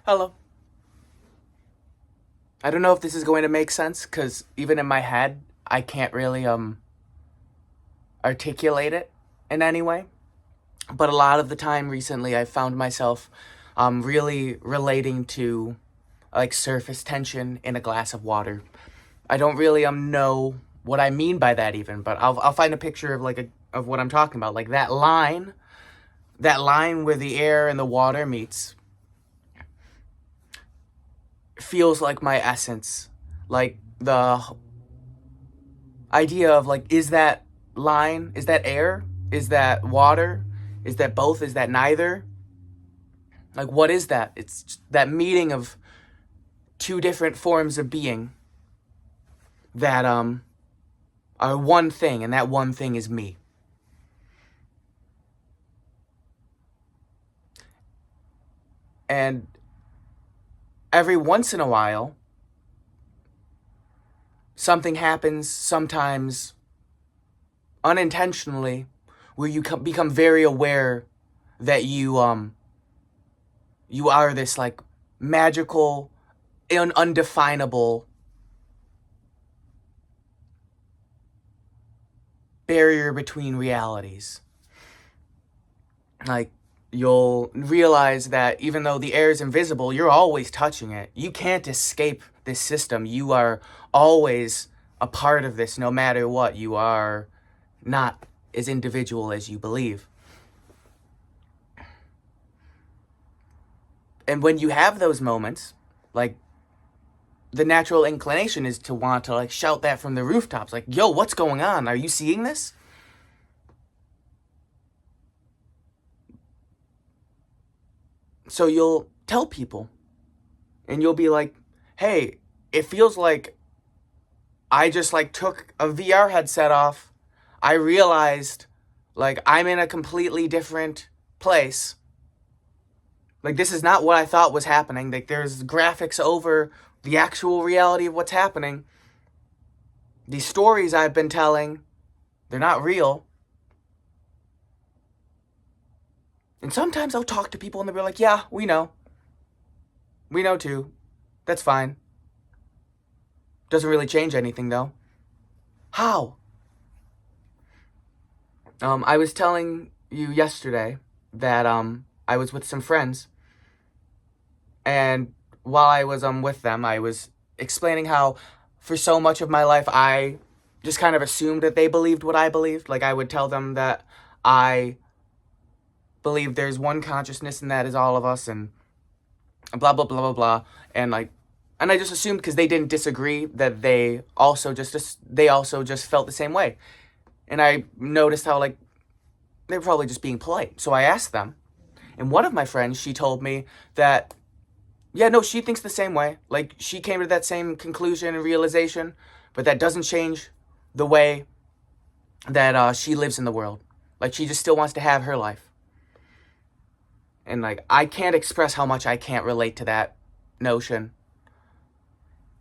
Hello. I don't know if this is going to make sense because even in my head, I can't really articulate it in any way. But a lot of the time recently, I've found myself really relating to like surface tension in a glass of water. I don't really know what I mean by that even, but I'll find a picture of of what I'm talking about, like that line where the air and the water meets feels like my essence, like the idea of like, is that line, is that air, is that water, is that both, is that neither, like what is that? It's that meeting of two different forms of being that are one thing, and that one thing is me. And every once in a while something happens, sometimes unintentionally, where you become very aware that you are this like magical, undefinable barrier between realities. Like, you'll realize that even though the air is invisible, you're always touching it. You can't escape this system. You are always a part of this no matter what. You are not as individual as you believe. And when you have those moments, like, the natural inclination is to want to like shout that from the rooftops, like, yo, what's going on? Are you seeing this? So you'll tell people, and you'll be like, hey, it feels like I just like took a VR headset off. I realized like I'm in a completely different place. Like, this is not what I thought was happening. Like, there's graphics over the actual reality of what's happening. These stories I've been telling, they're not real. And sometimes I'll talk to people and they'll be like, yeah, we know. We know too. That's fine. Doesn't really change anything though. How? I was telling you yesterday that I was with some friends, and while I was with them, I was explaining how for so much of my life I just kind of assumed that they believed what I believed. Like, I would tell them that I believe there's one consciousness and that is all of us, and blah blah blah blah blah, and I just assumed because they didn't disagree that they also just felt the same way. And I noticed how like they were probably just being polite. So I asked them, and one of my friends, she told me that, yeah, no, she thinks the same way. Like, she came to that same conclusion and realization, but that doesn't change the way that she lives in the world. Like, she just still wants to have her life. And like, I can't express how much I can't relate to that notion.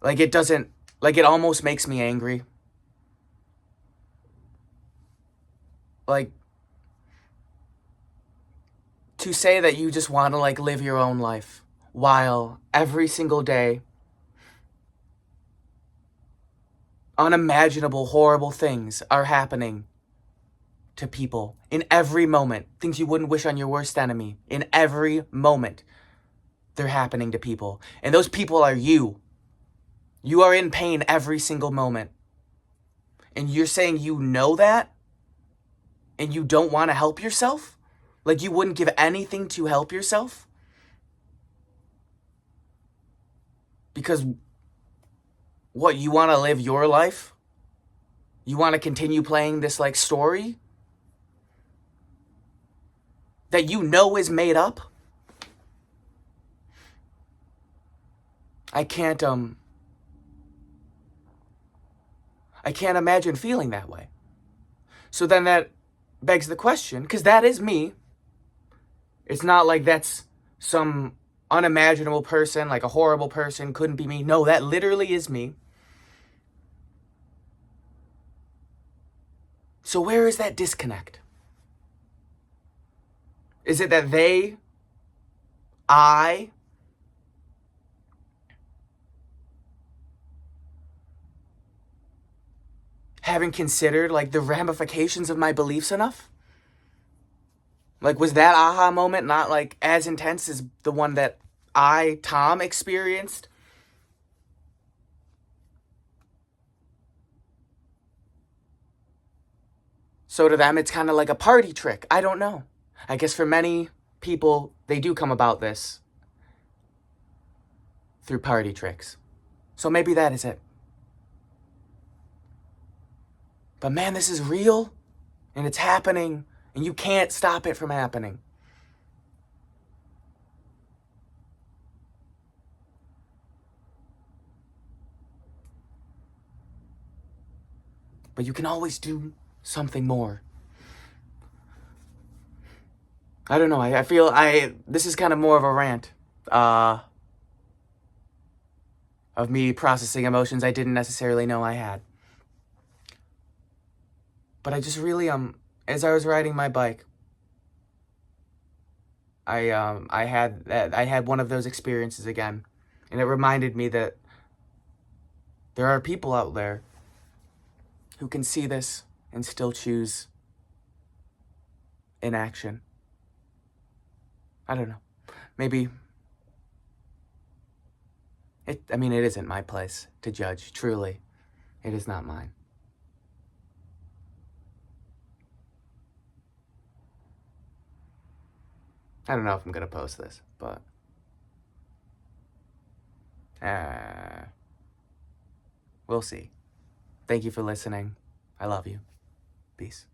Like, it doesn't, like, it almost makes me angry. Like, to say that you just want to like live your own life while every single day unimaginable horrible things are happening to people in every moment, things you wouldn't wish on your worst enemy. In every moment they're happening to people, and those people are you are in pain every single moment, and you're saying you know that and you don't want to help yourself. Like, you wouldn't give anything to help yourself? Because what, you want to live your life? You want to continue playing this like story that you know is made up? I can't imagine feeling that way. So then that begs the question, because that is me. It's not like that's some unimaginable person, like a horrible person, couldn't be me. No, that literally is me. So where is that disconnect? Is it that I haven't considered, like, the ramifications of my beliefs enough? Like, was that aha moment not, like, as intense as the one that I, Tom, experienced? So to them, it's kind of like a party trick. I don't know. I guess for many people, they do come about this through party tricks. So maybe that is it. But man, this is real, and it's happening, and you can't stop it from happening. But you can always do something more. I don't know. I feel this is kind of more of a rant of me processing emotions I didn't necessarily know I had. But I just really as I was riding my bike, I had one of those experiences again, and it reminded me that there are people out there who can see this and still choose inaction. I don't know. Maybe it isn't my place to judge, truly. It is not mine. I don't know if I'm going to post this, but we'll see. Thank you for listening. I love you. Peace.